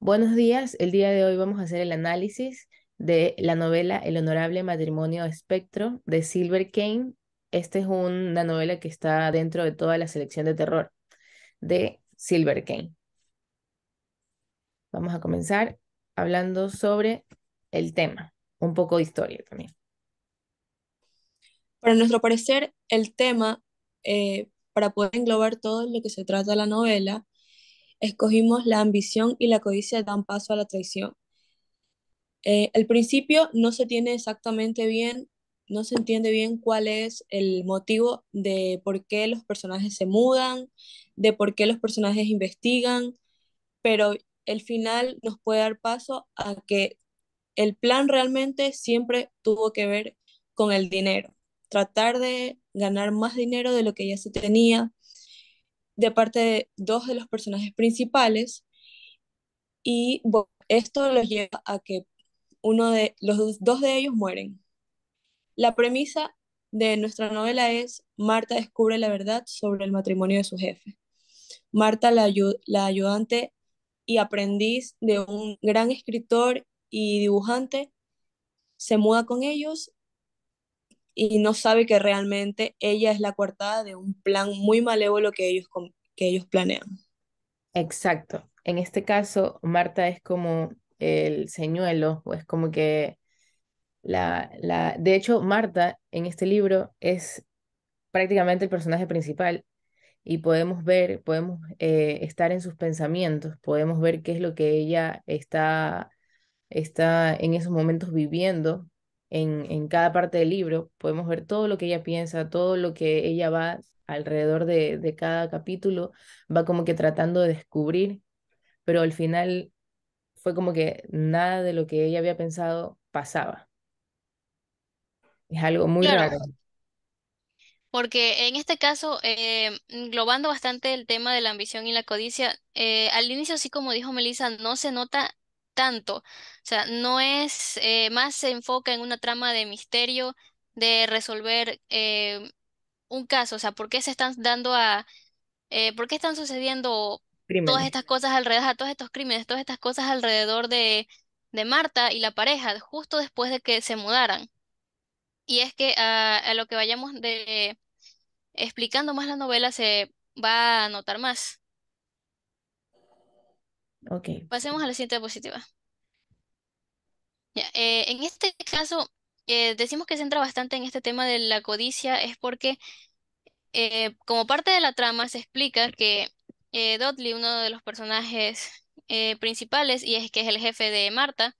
Buenos días, el día de hoy vamos a hacer el análisis de la novela El honorable matrimonio de Espectro de Silver Kane. Esta es una novela que está dentro de toda la selección de terror de Silver Kane. Vamos a comenzar hablando sobre el tema, un poco de historia también. Para nuestro parecer, el tema, para poder englobar todo lo que se trata de la novela, escogimos la ambición y la codicia dan paso a la traición. Al principio no se tiene exactamente bien, no se entiende bien cuál es el motivo de por qué los personajes se mudan, de por qué los personajes investigan, pero el final nos puede dar paso a que el plan realmente siempre tuvo que ver con el dinero, tratar de ganar más dinero de lo que ya se tenía de parte de dos de los personajes principales y esto los lleva a que uno de los dos de ellos mueren. La premisa de nuestra novela es Marta descubre la verdad sobre el matrimonio de su jefe. Marta, la ayudante y aprendiz de un gran escritor y dibujante, se muda con ellos y no sabe que realmente ella es la coartada de un plan muy malévolo que ellos planean. Exacto. En este caso, Marta es como el señuelo, o es como que de hecho, Marta en este libro es prácticamente el personaje principal y podemos ver, podemos estar en sus pensamientos, podemos ver qué es lo que ella está en esos momentos viviendo en cada parte del libro, podemos ver todo lo que ella piensa, todo lo que ella va alrededor de cada capítulo, va como que tratando de descubrir, pero al final fue como que nada de lo que ella había pensado pasaba. Es algo muy Claro, raro. porque en este caso, englobando bastante el tema de la ambición y la codicia, al inicio, sí como dijo Melissa, no se nota tanto. O sea, no es, más se enfoca en una trama de misterio, de resolver un caso. O sea, ¿por qué se están dando por qué están sucediendo todas Crímenes. estas cosas alrededor, todos estos crímenes, todas estas cosas alrededor de Marta y la pareja, justo después de que se mudaran? Y es que a lo que vayamos explicando más la novela se va a notar más. Ok, Pasemos a la siguiente diapositiva. Ya, en este caso, decimos que se centra bastante en este tema de la codicia, es porque como parte de la trama se explica que Dudley, uno de los personajes principales, y es que es el jefe de Marta,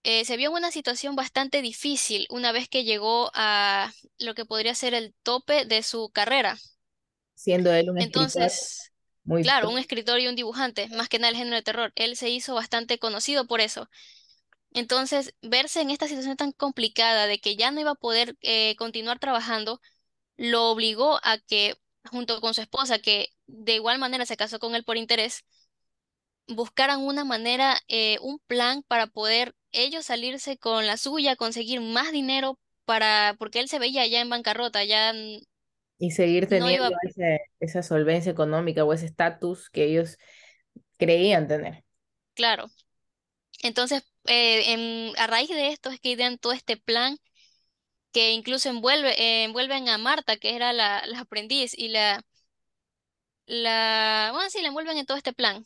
se vio en una situación bastante difícil una vez que llegó a lo que podría ser el tope de su carrera. siendo él un escritor Entonces, muy claro, pro. un escritor y un dibujante, más que nada el género de terror, él se hizo bastante conocido por eso. Entonces, verse en esta situación tan complicada de que ya no iba a poder continuar trabajando, lo obligó a que, junto con su esposa, que de igual manera se casó con él por interés, buscaran una manera, un plan para poder ellos salirse con la suya, conseguir más dinero porque él se veía ya en bancarrota, ya Y seguir no teniendo iba, esa solvencia económica o ese estatus que ellos creían tener. claro. Entonces, a raíz de esto es que idean todo este plan que incluso envuelven a Marta, que era la aprendiz, y bueno, sí, la envuelven en todo este plan.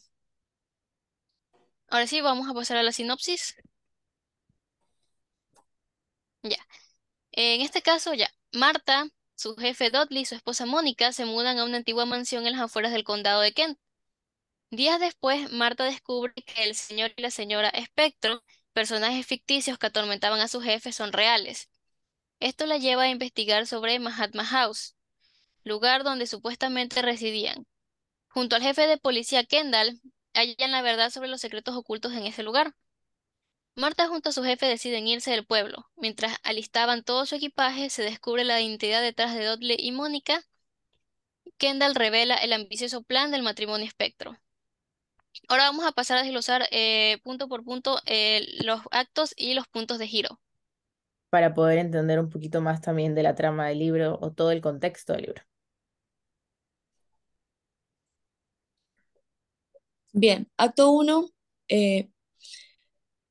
Ahora sí, vamos a pasar a la sinopsis. Ya. En este caso, ya, Marta, su jefe Dudley y su esposa Mónica se mudan a una antigua mansión en las afueras del condado de Kent. Días después, Marta descubre que el señor y la señora Spectro, personajes ficticios que atormentaban a su jefe, son reales. Esto la lleva a investigar sobre Mahatma House, lugar donde supuestamente residían. Junto al jefe de policía Kendall, hallan la verdad sobre los secretos ocultos en ese lugar. Marta junto a su jefe deciden irse del pueblo. Mientras alistaban todo su equipaje, se descubre la identidad detrás de Dudley y Mónica. Kendall revela el ambicioso plan del matrimonio espectro. Ahora vamos a pasar a desglosar punto por punto los actos y los puntos de giro. Para poder entender un poquito más también de la trama del libro o todo el contexto del libro. Bien, acto uno. eh,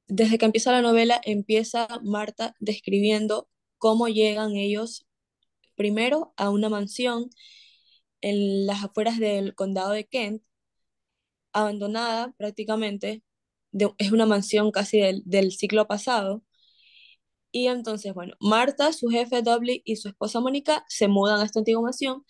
desde que empieza la novela, empieza Marta describiendo cómo llegan ellos primero a una mansión en las afueras del condado de Kent, abandonada prácticamente, es una mansión casi del siglo pasado. Y entonces, bueno, Marta, su jefe Dudley y su esposa Mónica se mudan a esta antigua mansión.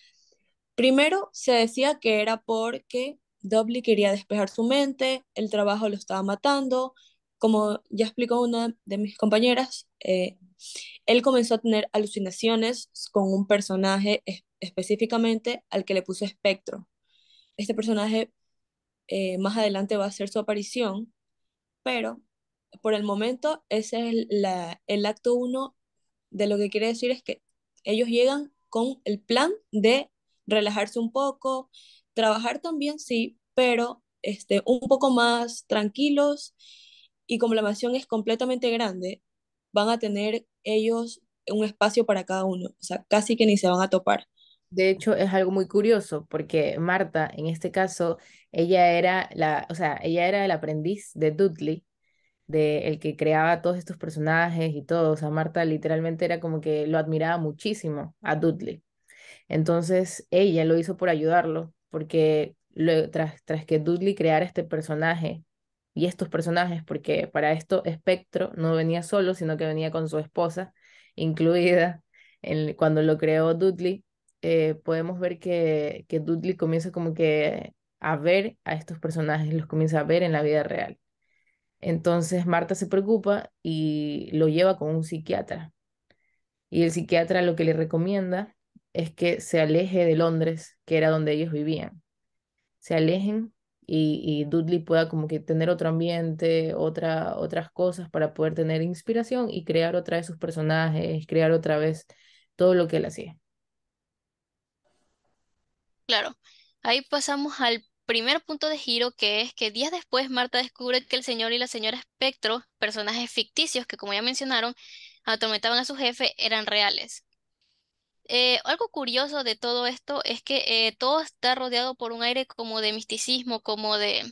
Primero se decía que era porque Dudley quería despejar su mente, el trabajo lo estaba matando. Como ya explicó una de mis compañeras, él comenzó a tener alucinaciones con un personaje específicamente al que le puso espectro. Este personaje más adelante va a hacer su aparición, pero por el momento ese es el acto uno de lo que quiere decir es que ellos llegan con el plan de relajarse un poco, trabajar también, sí, pero un poco más tranquilos y como la mansión es completamente grande, van a tener ellos un espacio para cada uno, o sea, casi que ni se van a topar. De hecho, es algo muy curioso porque Marta, en este caso, ella era o sea, ella era el aprendiz de Dudley, de el que creaba todos estos personajes y todo. O sea, Marta literalmente era como que lo admiraba muchísimo a Dudley. Entonces ella lo hizo por ayudarlo, porque tras que Dudley creara este personaje y estos personajes, porque para esto Spectro no venía solo, sino que venía con su esposa incluida. Cuando lo creó Dudley, podemos ver que Dudley comienza como que a ver a estos personajes, los comienza a ver en la vida real. Entonces Marta se preocupa y lo lleva con un psiquiatra. Y el psiquiatra lo que le recomienda es que se aleje de Londres, que era donde ellos vivían. Se alejen y Dudley pueda como que tener otro ambiente, otras cosas para poder tener inspiración y crear otra vez sus personajes, crear otra vez todo lo que él hacía. Claro, ahí pasamos al primer punto de giro, que es que días después Marta descubre que el señor y la señora Espectro, personajes ficticios que como ya mencionaron, atormentaban a su jefe, eran reales. Algo curioso de todo esto es que todo está rodeado por un aire como de misticismo, como de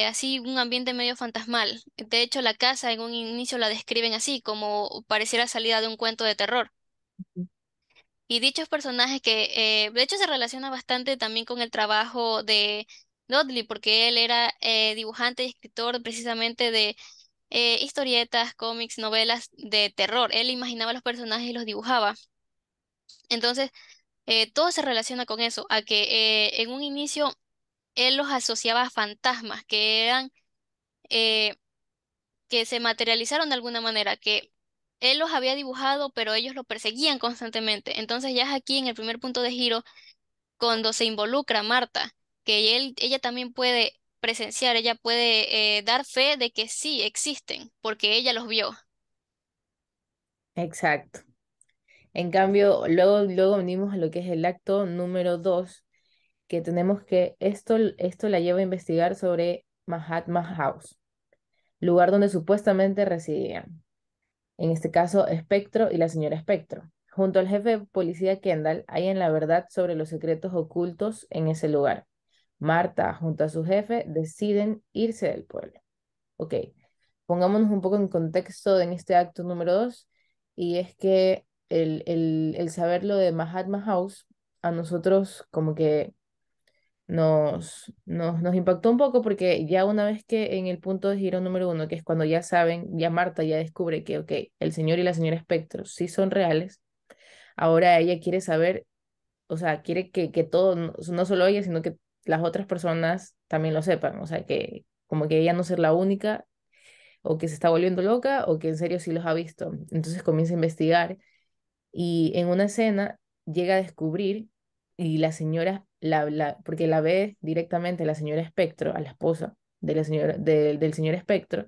así un ambiente medio fantasmal. De hecho, la casa en un inicio la describen así, como pareciera salida de un cuento de terror. Y dichos personajes que de hecho se relaciona bastante también con el trabajo de Dudley, porque él era dibujante y escritor precisamente de historietas, cómics, novelas de terror. Él imaginaba los personajes y los dibujaba. Entonces, todo se relaciona con eso, a que en un inicio él los asociaba a fantasmas, que eran, eh, que se materializaron de alguna manera, que él los había dibujado, pero ellos lo perseguían constantemente. Entonces ya es aquí en el primer punto de giro cuando se involucra Marta, que ella también puede presenciar, ella puede dar fe de que sí existen, porque ella los vio. Exacto. En cambio, luego venimos a lo que es el acto número 2, que tenemos que esto la lleva a investigar sobre Mahatma House, lugar donde supuestamente residían. En este caso Espectro y la señora Espectro. Junto al jefe de policía Kendall, hallan la verdad sobre los secretos ocultos en ese lugar. Marta, junto a su jefe, deciden irse del pueblo. Ok, pongámonos un poco en contexto en este acto número 2, y es que el saber lo de Mahatma House a nosotros como que nos impactó un poco porque ya una vez que en el punto de giro número 1, que es cuando ya saben, ya Marta ya descubre que, ok, el señor y la señora Espectro sí son reales, ahora ella quiere saber, o sea, quiere que todo, no solo ella, sino que las otras personas también lo sepan, o sea, que como que ella no ser la única o que se está volviendo loca o que en serio sí los ha visto. Entonces comienza a investigar y en una escena llega a descubrir y la señora, porque la ve directamente la señora Espectro, a la esposa de la señora, del señor Espectro,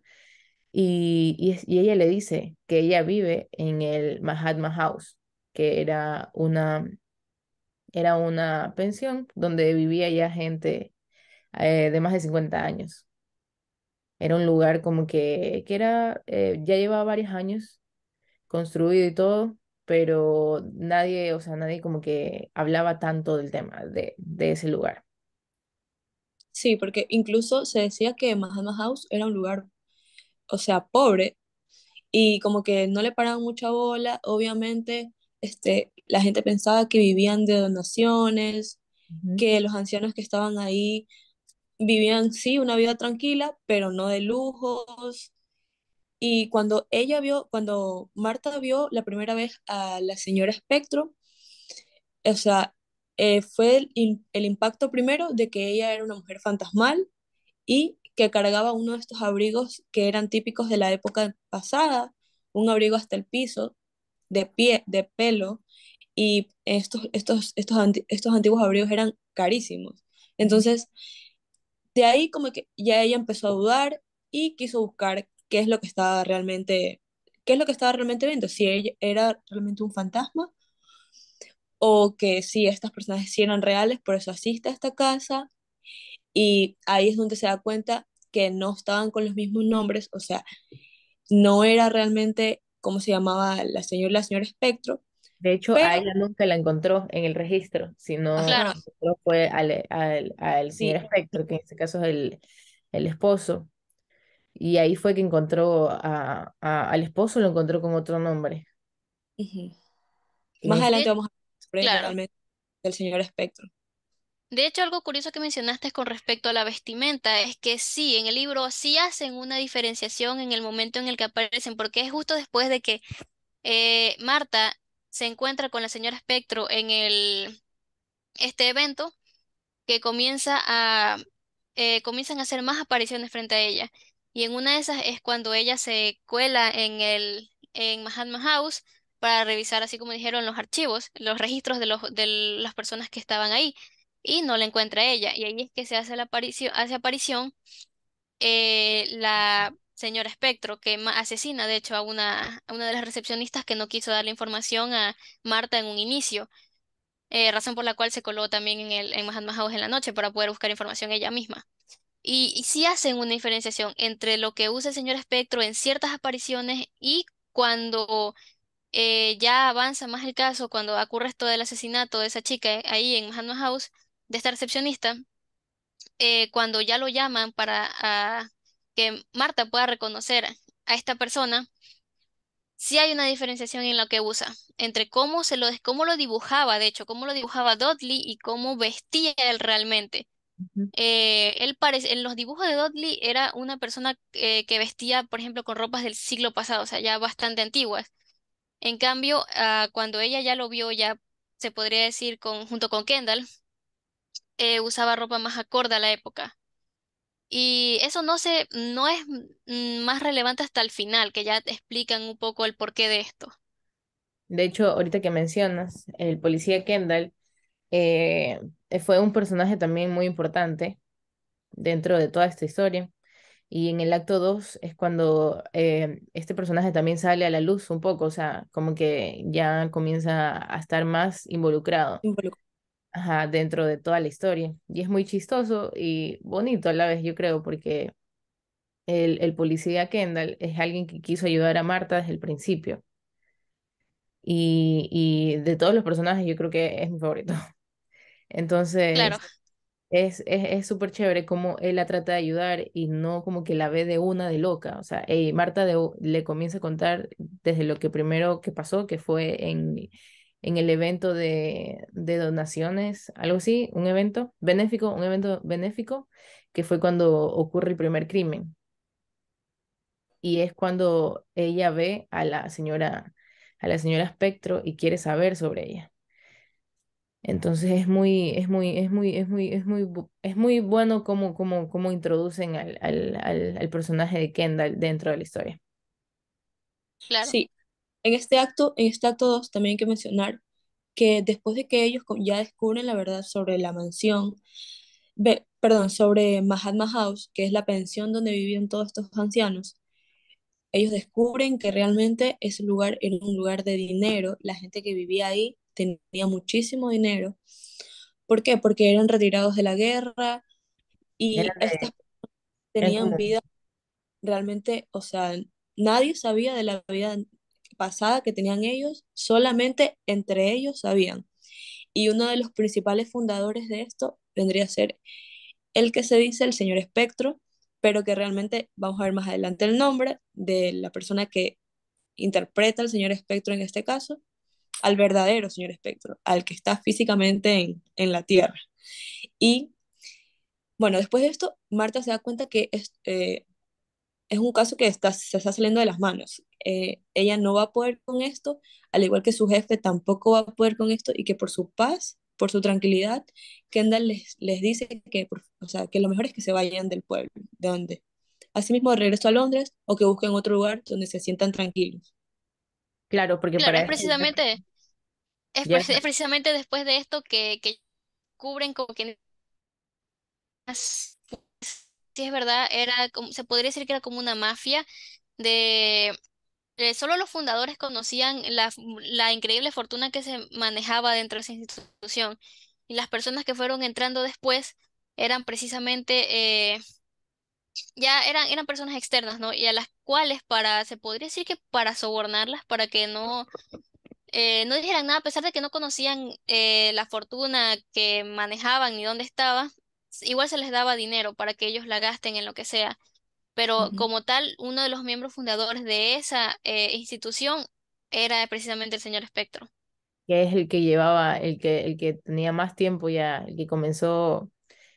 y ella le dice que ella vive en el Mahatma House, que era una pensión donde vivía ya gente de más de 50 años. Era un lugar como que era, ya llevaba varios años construido y todo, pero nadie, o sea, nadie como que hablaba tanto del tema de ese lugar. Sí, porque incluso se decía que Mahama House era un lugar, o sea, pobre, y como que no le paraban mucha bola, obviamente, la gente pensaba que vivían de donaciones, Ujú, que los ancianos que estaban ahí vivían, sí, una vida tranquila, pero no de lujos. Y cuando Marta vio la primera vez a la señora Espectro, o sea, fue el impacto primero de que ella era una mujer fantasmal y que cargaba uno de estos abrigos que eran típicos de la época pasada, un abrigo hasta el piso, de pie, de pelo, y estos antiguos abrigos eran carísimos. ujú. Entonces, de ahí como que ya ella empezó a dudar y quiso buscar qué es lo que estaba realmente viendo, si ella era realmente un fantasma o que si estas personas sí eran reales, por eso asiste a esta casa. Y ahí es donde se da cuenta que no estaban con los mismos nombres, o sea, no era realmente cómo se llamaba la señora Espectro, De hecho, a pero ella nunca la encontró en el registro, sino Claro, ajá, encontró fue al señor sí, Spector, que en este caso es el esposo, y ahí fue que encontró al esposo, lo encontró con otro nombre. ujú. En Más es- adelante de, vamos a hablar sobre claro. realmente del señor Espectro. De hecho, algo curioso que mencionaste con respecto a la vestimenta es que sí, en el libro sí hacen una diferenciación en el momento en el que aparecen, porque es justo después de que Marta se encuentra con la señora Espectro en este evento que comienzan a hacer más apariciones frente a ella. Y en una de esas es cuando ella se cuela en Mahatma House para revisar, así como dijeron, los archivos, los registros de las personas que estaban ahí. Y no la encuentra ella. Y ahí es que se hace hace aparición la señora Espectro, que asesina, de hecho, a una de las recepcionistas que no quiso darle información a Marta en un inicio, razón por la cual se coló también en Mahatma House en la noche para poder buscar información ella misma. Y sí hacen una diferenciación entre lo que usa el señor Espectro en ciertas apariciones y cuando ya avanza más el caso, cuando ocurre esto del asesinato de esa chica ahí en Mahatma House, de esta recepcionista, cuando ya lo llaman para que Marta pueda reconocer a esta persona, sí hay una diferenciación en lo que usa, entre cómo lo dibujaba, de hecho, cómo lo dibujaba Dudley y cómo vestía él realmente. Ujú. En los dibujos de Dudley era una persona que vestía, por ejemplo, con ropas del siglo pasado, o sea, ya bastante antiguas. En cambio, cuando ella ya lo vio, ya se podría decir junto con Kendall, usaba ropa más acorde a la época. Y eso no es más relevante hasta el final, que ya te explican un poco el porqué de esto. De hecho, ahorita que mencionas, el policía Kendall eh, fue un personaje también muy importante dentro de toda esta historia. Y en el acto 2 es cuando este personaje también sale a la luz un poco, o sea, como que ya comienza a estar más involucrado, ajá, dentro de toda la historia. Y es muy chistoso y bonito a la vez, yo creo, porque el policía Kendall es alguien que quiso ayudar a Marta desde el principio. Y de todos los personajes, yo creo que es mi favorito. Claro, Entonces, es súper chévere como él la trata de ayudar y no como que la ve de una de loca. O sea, Marta le comienza a contar desde lo que primero que pasó, que fue en el evento de donaciones, algo así, un evento benéfico, que fue cuando ocurre el primer crimen. Y es cuando ella ve a la señora Spectro y quiere saber sobre ella. Entonces es muy bueno cómo introducen al personaje de Kendall dentro de la historia. claro, Sí, en este acto 2 también hay que mencionar que después de que ellos ya descubren la verdad sobre la mansión, perdón, sobre Mahatma House, que es la pensión donde vivían todos estos ancianos, ellos descubren que realmente ese lugar era un lugar de dinero, la gente que vivía ahí tenía muchísimo dinero. ¿Por qué? Porque eran retirados de la guerra y Eran estas eran tenían como, vida realmente, o sea, nadie sabía de la vida pasada que tenían ellos, solamente entre ellos sabían. Y uno de los principales fundadores de esto vendría a ser el que se dice el señor Espectro, pero que realmente vamos a ver más adelante el nombre de la persona que interpreta al señor Espectro en este caso, al verdadero señor Espectro, al que está físicamente en la Tierra. Y bueno, después de esto, Marta se da cuenta que es un caso que se está saliendo de las manos. Ella no va a poder con esto, al igual que su jefe tampoco va a poder con esto, y que por su paz, por su tranquilidad, Kendall les dice que, o sea, que lo mejor es que se vayan del pueblo, de donde. Asimismo, de regreso a Londres o que busquen otro lugar donde se sientan tranquilos. Claro, porque Claro, para eso ya, es precisamente después de esto que cubren como que sí es verdad, era como, se podría decir que era como una mafia de solo los fundadores conocían la increíble fortuna que se manejaba dentro de esa institución. Y las personas que fueron entrando después eran precisamente, eran personas externas, ¿no? Y a las cuales se podría decir que para sobornarlas, para que no dijeran nada, a pesar de que no conocían la fortuna que manejaban ni dónde estaba, igual se les daba dinero para que ellos la gasten en lo que sea. Pero Ujú. como tal, uno de los miembros fundadores de esa institución era precisamente el señor Espectro. que es el que llevaba, el que tenía más tiempo ya, el que comenzó,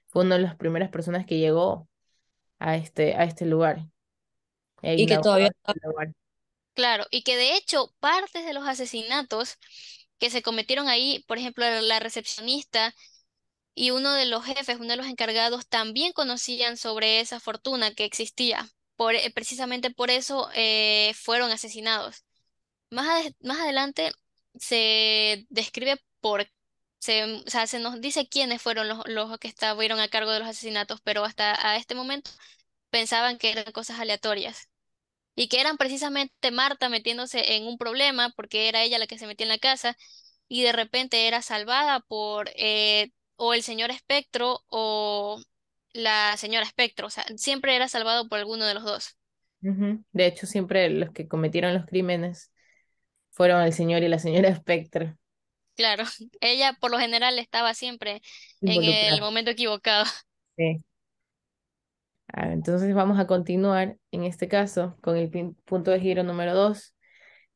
fue una de las primeras personas que llegó a este lugar, e Y que inauguró todavía este lugar. Claro, y que de hecho partes de los asesinatos que se cometieron ahí, por ejemplo, la recepcionista y uno de los jefes, uno de los encargados, también conocían sobre esa fortuna que existía. Precisamente por eso fueron asesinados. Más adelante se describe o sea, se nos dice quiénes fueron los que estuvieron a cargo de los asesinatos, pero hasta a este momento pensaban que eran cosas aleatorias y que eran precisamente Marta metiéndose en un problema porque era ella la que se metía en la casa y de repente era salvada por o el señor Espectro o la señora Espectro, o sea, siempre era salvado por alguno de los dos. Ujú. De hecho, siempre los que cometieron los crímenes fueron el señor y la señora Spectre Claro, ella por lo general estaba siempre en el involucrados. momento equivocado. Sí. Entonces vamos a continuar en este caso con el punto de giro número 2,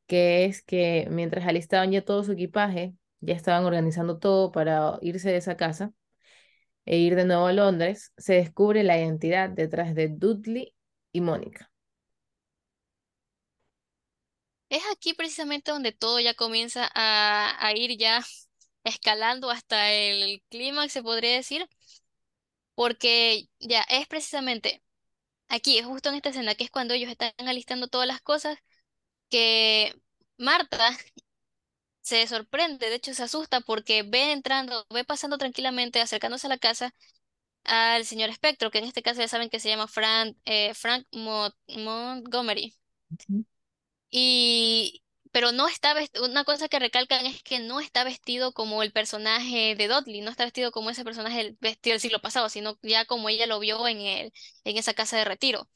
que es que mientras alistaban ya todo su equipaje, ya estaban organizando todo para irse de esa casa e ir de nuevo a Londres, se descubre la identidad detrás de Dudley y Mónica. Es aquí precisamente donde todo ya comienza a ir ya escalando hasta el clímax, se podría decir, porque ya es precisamente aquí, es justo en esta escena, que es cuando ellos están alistando todas las cosas, que Marta se sorprende, de hecho se asusta porque ve pasando tranquilamente, acercándose a la casa al señor Spectro, que en este caso ya saben que se llama Montgomery. Ujú. Y, pero no está una cosa que recalcan es que no está vestido como el personaje de Dudley, no está vestido como ese personaje vestido del siglo pasado, sino ya como ella lo vio en esa casa de retiro.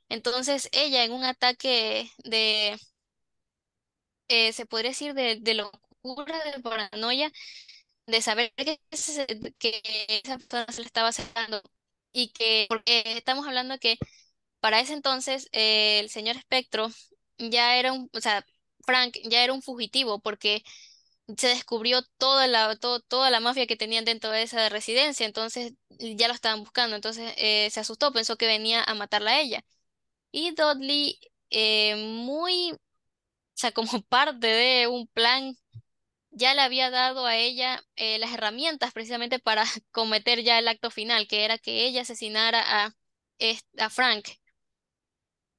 Entonces ella en un ataque se podría decir de locura, de paranoia, de saber que esa persona se le estaba acercando y que, porque estamos hablando que para ese entonces el señor Espectro ya era o sea, Frank ya era un fugitivo porque se descubrió toda la mafia que tenían dentro de esa residencia, entonces ya lo estaban buscando, entonces se asustó, pensó que venía a matarla a ella. Y Dudley, muy, o sea, como parte de un plan, ya le había dado a ella las herramientas precisamente para cometer ya el acto final, que era que ella asesinara a Frank.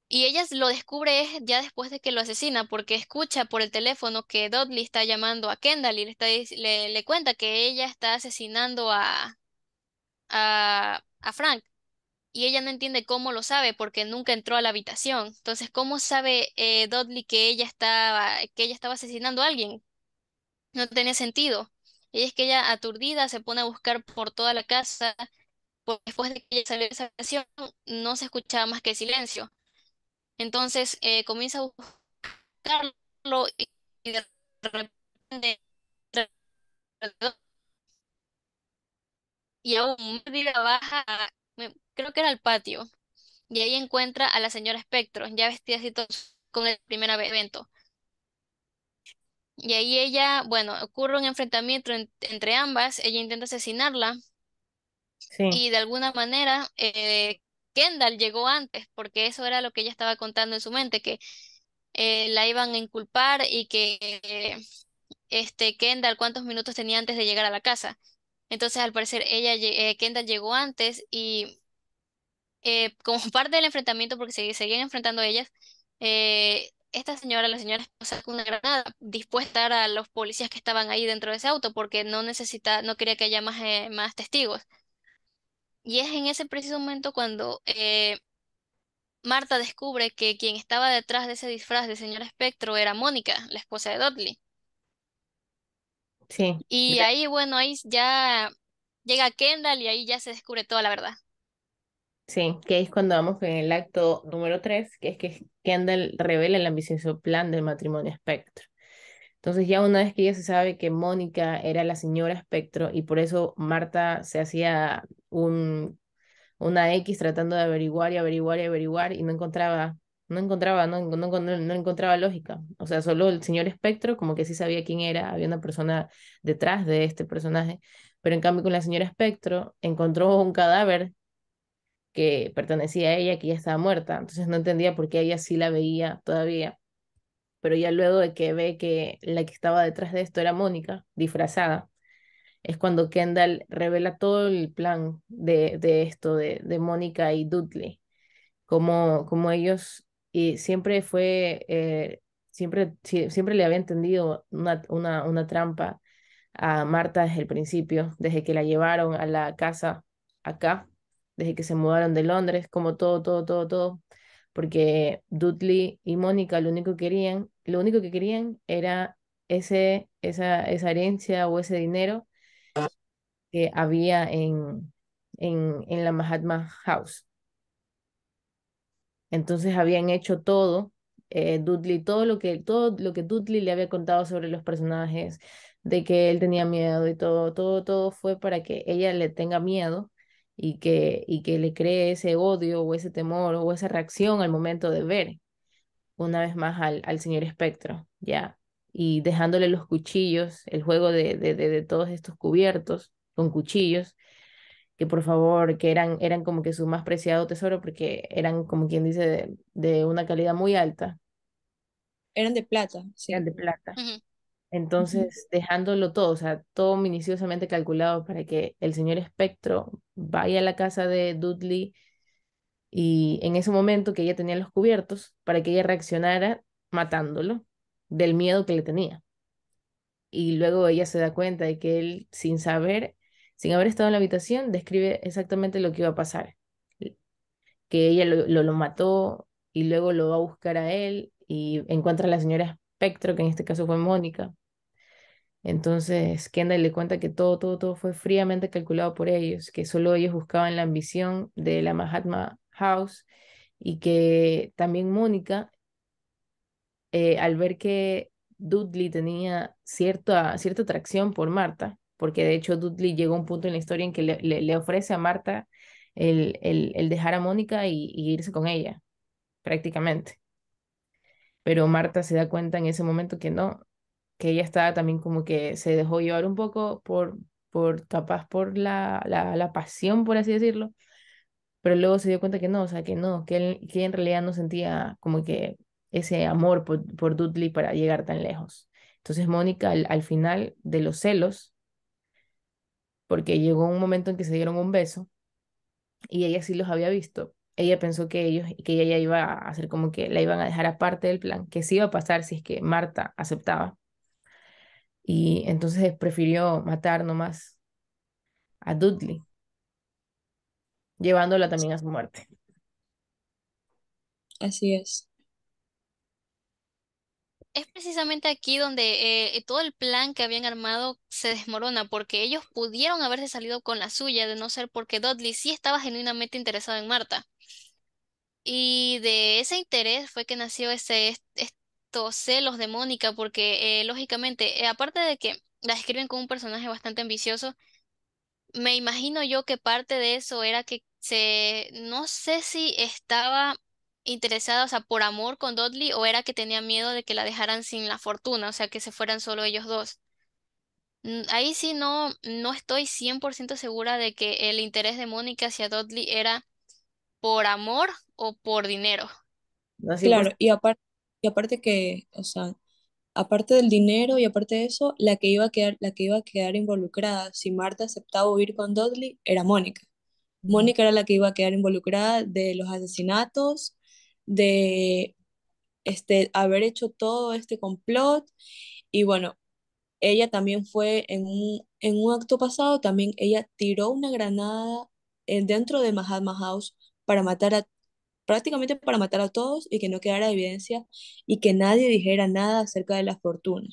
Y ella lo descubre ya después de que lo asesina, porque escucha por el teléfono que Dudley está llamando a Kendall y le cuenta que ella está asesinando a Frank. Y ella no entiende cómo lo sabe porque nunca entró a la habitación. Entonces, ¿cómo sabe Dudley que ella estaba asesinando a alguien? No tenía sentido. Y es que ella, aturdida, se pone a buscar por toda la casa. Después de que ella salió de esa habitación, no se escuchaba más que silencio. Entonces comienza a buscarlo y de repente y aún Mónica baja, creo que era al patio, y ahí encuentra a la señora Spectro, ya vestida así todo con el primer evento. Y ahí ella, bueno, ocurre un enfrentamiento entre ambas, ella intenta asesinarla Sí, y de alguna manera Kendall llegó antes, porque eso era lo que ella estaba contando en su mente, que la iban a inculpar y que Kendall cuántos minutos tenía antes de llegar a la casa. Entonces, al parecer, Kendall llegó antes y como parte del enfrentamiento, porque seguían enfrentando a ellas, esta señora, la señora esposa, sacó una granada dispuesta a dar a los policías que estaban ahí dentro de ese auto, porque no quería que haya más testigos. Y es en ese preciso momento cuando Marta descubre que quien estaba detrás de ese disfraz de señor Espectro era Mónica, la esposa de Dudley. sí. Y ahí, bueno, ahí ya llega Kendall y ahí ya se descubre toda la verdad. Sí, que es cuando vamos con el acto número 3, que es que Kendall revela el ambicioso plan del matrimonio Spectro. Entonces ya una vez que ya se sabe que Mónica era la señora Spectro y por eso Marta se hacía una X tratando de averiguar y averiguar y averiguar y no encontraba lógica. O sea, solo el señor Spectro como que sí sabía quién era, había una persona detrás de este personaje, pero en cambio con la señora Spectro encontró un cadáver que pertenecía a ella, que ya estaba muerta, entonces no entendía por qué ella sí la veía todavía, pero ya luego de que ve que la que estaba detrás de esto era Mónica, disfrazada, es cuando Kendall revela todo el plan de esto, de Mónica y Dudley, como ellos, y siempre fue, siempre le había entendido una trampa a Marta desde el principio, desde que la llevaron a la casa acá, desde que se mudaron de Londres, como todo, porque Dudley y Mónica lo único que querían era esa herencia o ese dinero que había en la Mahatma House. Entonces habían hecho todo, Dudley, todo lo que Dudley le había contado sobre los personajes, de que él tenía miedo y todo fue para que ella le tenga miedo y que le cree ese odio o ese temor o esa reacción al momento de ver una vez más al señor Espectro, ya. Y dejándole los cuchillos, el juego de todos estos cubiertos con cuchillos que por favor, que eran como que su más preciado tesoro porque eran como quien dice de una calidad muy alta, Eran de plata, eran sí. de plata. Ujú. Ujú. Entonces, dejándolo todo, o sea, todo minuciosamente calculado para que el señor Espectro vaya a la casa de Dudley y en ese momento que ella tenía los cubiertos, para que ella reaccionara matándolo del miedo que le tenía. Y luego ella se da cuenta de que él, sin haber estado en la habitación, describe exactamente lo que iba a pasar, que ella lo mató y luego lo va a buscar a él y encuentra a la señora Spectro, que en este caso fue Mónica. Entonces Kendall le cuenta que todo fue fríamente calculado por ellos, que solo ellos buscaban la ambición de la Mahatma House y que también Mónica, al ver que Dudley tenía cierta atracción por Marta, porque de hecho Dudley llegó a un punto en la historia en que le ofrece a Marta el dejar a Mónica y irse con ella prácticamente. Pero Marta se da cuenta en ese momento que no, que ella estaba también como que se dejó llevar un poco capaz por la pasión, por así decirlo, pero luego se dio cuenta que no, o sea, que no, que ella en realidad no sentía como que ese amor por Dudley para llegar tan lejos. Entonces Mónica al final de los celos, porque llegó un momento en que se dieron un beso, y ella sí los había visto. Ella pensó que ella ya iba a hacer como que la iban a dejar aparte del plan, que sí iba a pasar si es que Marta aceptaba. Y entonces prefirió matar nomás a Dudley, llevándola también a su muerte. Así es. Es precisamente aquí donde todo el plan que habían armado se desmorona, porque ellos pudieron haberse salido con la suya, de no ser porque Dudley sí estaba genuinamente interesado en Marta. Y de ese interés fue que nació estos celos de Mónica, porque lógicamente, aparte de que la describen como un personaje bastante ambicioso, me imagino yo que parte de eso era que no sé si estaba interesada, o sea, por amor con Dudley o era que tenía miedo de que la dejaran sin la fortuna, o sea, que se fueran solo ellos dos. Ahí sí no estoy 100% segura de que el interés de Mónica hacia Dudley era por amor o por dinero. Así pues, Claro, y aparte que, o sea, aparte del dinero y aparte de eso, la que iba a quedar involucrada si Marta aceptaba huir con Dudley era Mónica. ujú, Mónica era la que iba a quedar involucrada de los asesinatos, de haber hecho todo este complot. Y bueno, ella también fue en un acto pasado, también ella tiró una granada dentro de Mahatma House para matar a, prácticamente para matar a todos y que no quedara evidencia y que nadie dijera nada acerca de la fortuna,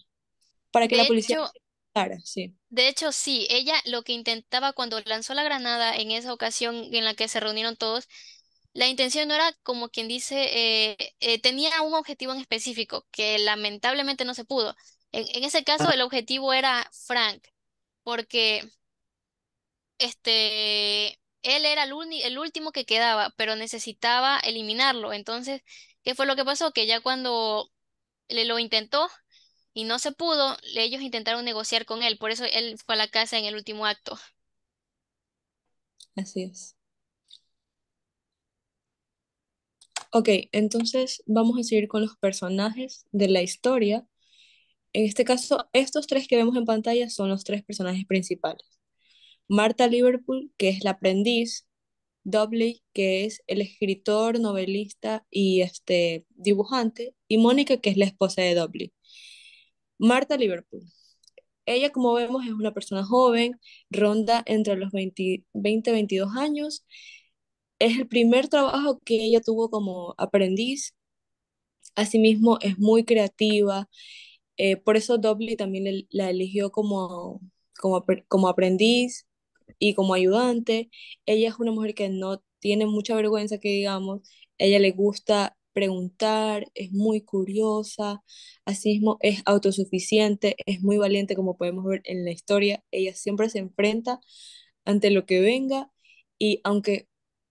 para que De la policía hecho, no sí, de hecho, sí, ella lo que intentaba cuando lanzó la granada en esa ocasión en la que se reunieron todos, la intención no era como quien dice, tenía un objetivo en específico que lamentablemente no se pudo. En ese caso, el objetivo era Frank, porque él era el último que quedaba, pero necesitaba eliminarlo. Entonces, ¿qué fue lo que pasó? Que ya cuando le lo intentó y no se pudo, ellos intentaron negociar con él, por eso él fue a la casa en el último acto. así es. Ok, entonces vamos a seguir con los personajes de la historia. En este caso, estos tres que vemos en pantalla son los tres personajes principales. Marta Liverpool, que es la aprendiz, Dudley, que es el escritor, novelista y dibujante, y Mónica, que es la esposa de Dudley. Marta Liverpool. Ella, como vemos, es una persona joven, ronda entre los 20 y 22 años. Es el primer trabajo que ella tuvo como aprendiz. Asimismo, es muy creativa. Por eso Dudley también la eligió como aprendiz y como ayudante. Ella es una mujer que no tiene mucha vergüenza, que digamos. Ella le gusta preguntar, es muy curiosa, asimismo es autosuficiente, es muy valiente, como podemos ver en la historia. Ella siempre se enfrenta ante lo que venga y aunque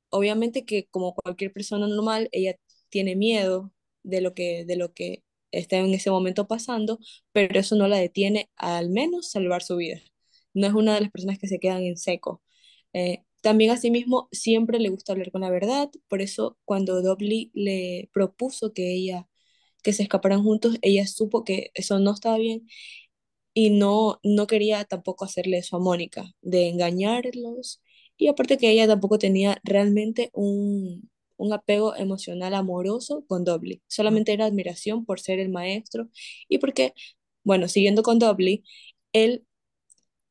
obviamente que como cualquier persona normal, ella tiene miedo de lo que está en ese momento pasando, pero eso no la detiene a al menos salvar su vida. No es una de las personas que se quedan en seco. También asimismo siempre le gusta hablar con la verdad, por eso cuando Dudley le propuso que se escaparan juntos, ella supo que eso no estaba bien y no quería tampoco hacerle eso a Mónica, de engañarlos. Y aparte que ella tampoco tenía realmente un apego emocional amoroso con Dudley, solamente era admiración por ser el maestro y porque, bueno, siguiendo con Dudley, él,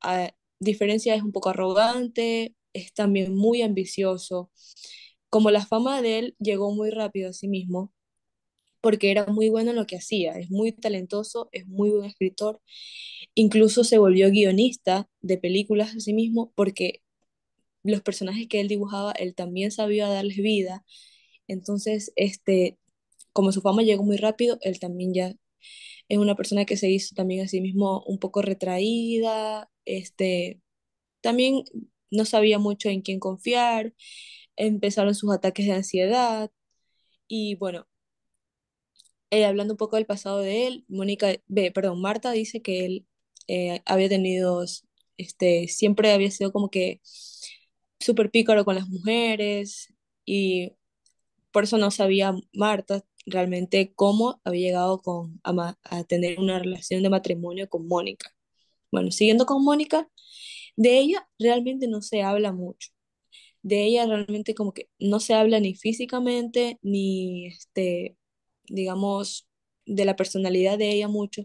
a diferencia, es un poco arrogante, es también muy ambicioso. Como la fama de él llegó muy rápido a sí mismo, porque era muy bueno en lo que hacía, es muy talentoso, es muy buen escritor. Incluso se volvió guionista de películas a sí mismo porque los personajes que él dibujaba, él también sabía darles vida. Entonces, como su fama llegó muy rápido, él también ya es una persona que se hizo también a sí mismo un poco retraída, también no sabía mucho en quién confiar, empezaron sus ataques de ansiedad y bueno, hablando un poco del pasado de él, Marta dice que él había tenido, siempre había sido como que súper pícaro con las mujeres y por eso no sabía Marta realmente cómo había llegado a tener una relación de matrimonio con Mónica. Bueno, siguiendo con Mónica, de ella realmente no se habla mucho. De ella realmente como que no se habla ni físicamente, ni digamos, de la personalidad de ella mucho,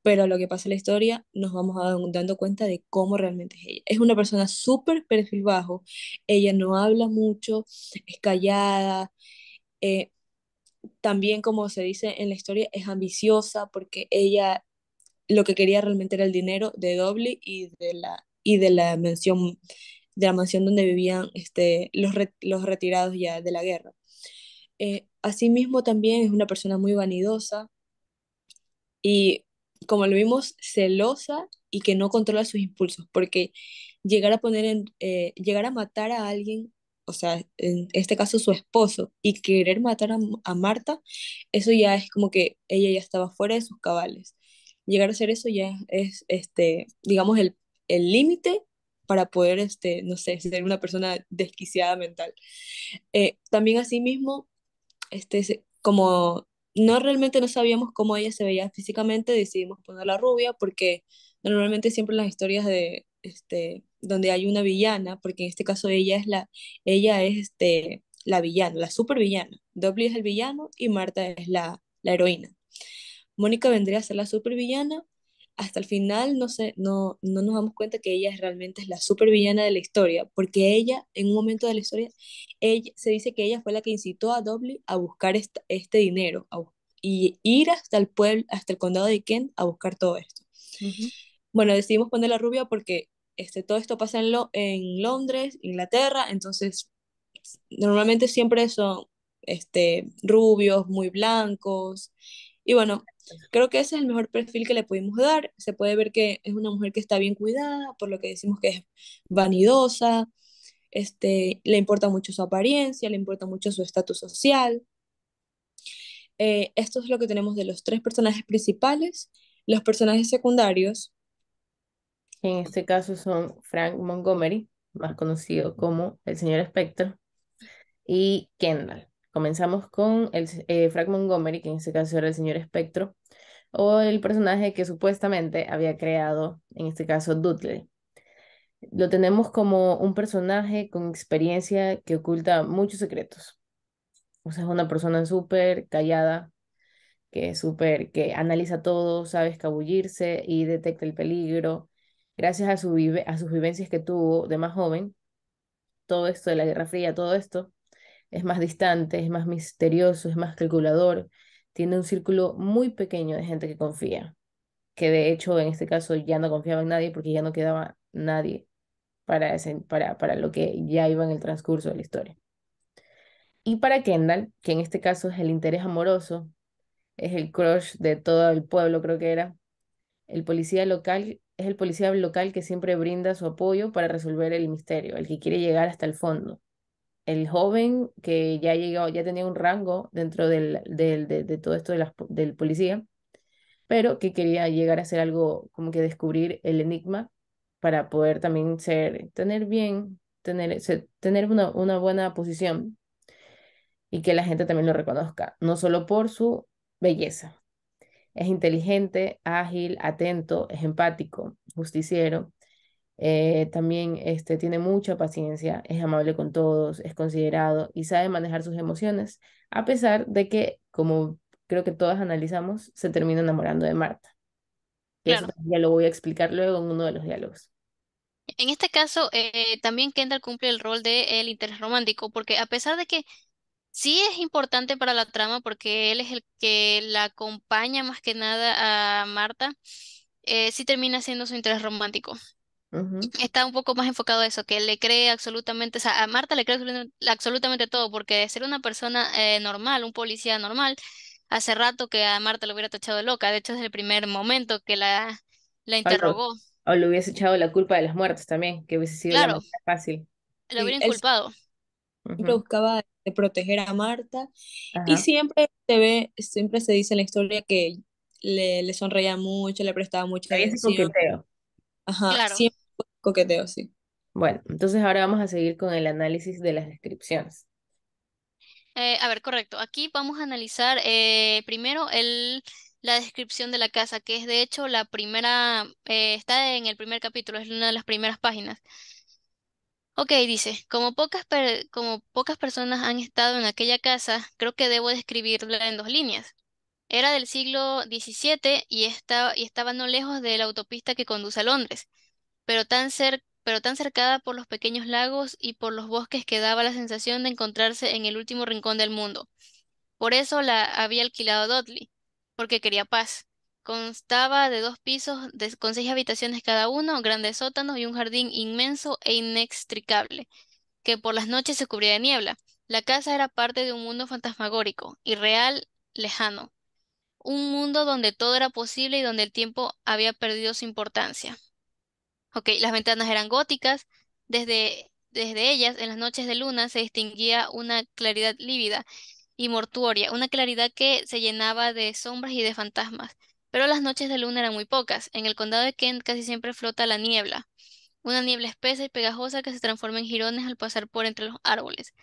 pero a lo que pasa en la historia nos vamos dando cuenta de cómo realmente es ella. Es una persona súper perfil bajo, ella no habla mucho, es callada, eh, también como se dice en la historia, es ambiciosa porque ella lo que quería realmente era el dinero de Doble y de la mansión donde vivían los retirados ya de la guerra. Asimismo, también es una persona muy vanidosa y como lo vimos, celosa y que no controla sus impulsos, porque llegar a matar a alguien, o sea, en este caso su esposo, y querer matar a Marta, eso ya es como que ella ya estaba fuera de sus cabales. Llegar a hacer eso ya es, digamos, el límite para poder, no sé, ser una persona desquiciada mental. También asimismo, como no realmente no sabíamos cómo ella se veía físicamente, decidimos ponerla rubia porque normalmente siempre en las historias de donde hay una villana, porque en este caso ella es la villana, la supervillana. Dudley es el villano y Marta es la heroína. Mónica vendría a ser la supervillana. Hasta el final no sé, no nos damos cuenta que ella realmente es la supervillana de la historia, porque ella, en un momento de la historia, se dice que ella fue la que incitó a Dudley a buscar este dinero y ir hasta el pueblo, hasta el condado de Kent a buscar todo esto. Ujú. Bueno, decidimos ponerla rubia porque todo esto pasa en Londres, Inglaterra, entonces normalmente siempre son rubios, muy blancos. Y bueno, creo que ese es el mejor perfil que le pudimos dar. Se puede ver que es una mujer que está bien cuidada, por lo que decimos que es vanidosa, le importa mucho su apariencia, le importa mucho su estatus social. Esto es lo que tenemos de los tres personajes principales. Los personajes secundarios, En este caso son Frank Montgomery, más conocido como el señor Spectre, y Kendall. Comenzamos con Frank Montgomery, que en este caso era el señor Espectro, o el personaje que supuestamente había creado, en este caso, Dudley. Lo tenemos como un personaje con experiencia que oculta muchos secretos. O sea, es una persona súper callada, que analiza todo, sabe escabullirse y detecta el peligro. Gracias a a sus vivencias que tuvo de más joven, todo esto de la Guerra Fría, todo esto, es más distante, es más misterioso, es más calculador, tiene un círculo muy pequeño de gente que confía, que de hecho en este caso ya no confiaba en nadie porque ya no quedaba nadie para lo que ya iba en el transcurso de la historia. Y para Kendall, que en este caso es el interés amoroso, es el crush de todo el pueblo, creo que era, el policía local, es el policía local que siempre brinda su apoyo para resolver el misterio, el que quiere llegar hasta el fondo. El joven que ya llegó, ya tenía un rango dentro de todo esto del policía, pero que quería llegar a hacer algo como que descubrir el enigma para poder también tener una buena posición y que la gente también lo reconozca, no solo por su belleza. Es inteligente, ágil, atento, es empático, justiciero. También tiene mucha paciencia, es amable con todos, es considerado y sabe manejar sus emociones, a pesar de que, como creo que todas analizamos, se termina enamorando de Marta. Que eso Claro. también ya lo voy a explicar luego en uno de los diálogos. En este caso, también Kendall cumple el rol de el interés romántico, porque a pesar de que sí es importante para la trama, porque él es el que la acompaña más que nada a Marta, sí termina siendo su interés romántico. Ujú. Está un poco más enfocado a eso, que le cree absolutamente, o sea, a Marta le cree absolutamente todo, porque de ser una persona normal, un policía normal, hace rato que a Marta lo hubiera tachado de loca. De hecho, desde el primer momento que la O lo, interrogó, o le hubiese echado la culpa de las muertes también, que hubiese sido la claro, manera fácil. lo sí, hubiera él inculpado. siempre Ujú. buscaba proteger a Marta y Ajá. siempre se dice en la historia que le sonreía mucho, le prestaba mucha Había ese atención. coqueteo. Ajá, Claro. siempre fue coqueteo, sí. Bueno, entonces ahora vamos a seguir con el análisis de las descripciones. A ver, correcto. Aquí vamos a analizar primero la descripción de la casa, que es de hecho la primera, está en el primer capítulo, es una de las primeras páginas. Ok, dice, como pocas personas han estado en aquella casa, creo que debo describirla en dos líneas. Era del siglo XVII y estaba no lejos de la autopista que conduce a Londres, pero tan cercada por los pequeños lagos y por los bosques que daba la sensación de encontrarse en el último rincón del mundo. Por eso la había alquilado Dudley, porque quería paz. Constaba de dos pisos con 6 habitaciones cada uno, grandes sótanos y un jardín inmenso e inextricable, que por las noches se cubría de niebla. La casa era parte de un mundo fantasmagórico, irreal, lejano. un mundo donde todo era posible y donde el tiempo había perdido su importancia. Ok, las ventanas eran góticas. Desde ellas, en las noches de luna, se distinguía una claridad lívida y mortuoria, una claridad que se llenaba de sombras y de fantasmas. Pero las noches de luna eran muy pocas. En el condado de Kent casi siempre flota la niebla, una niebla espesa y pegajosa que se transforma en jirones al pasar por entre los árboles.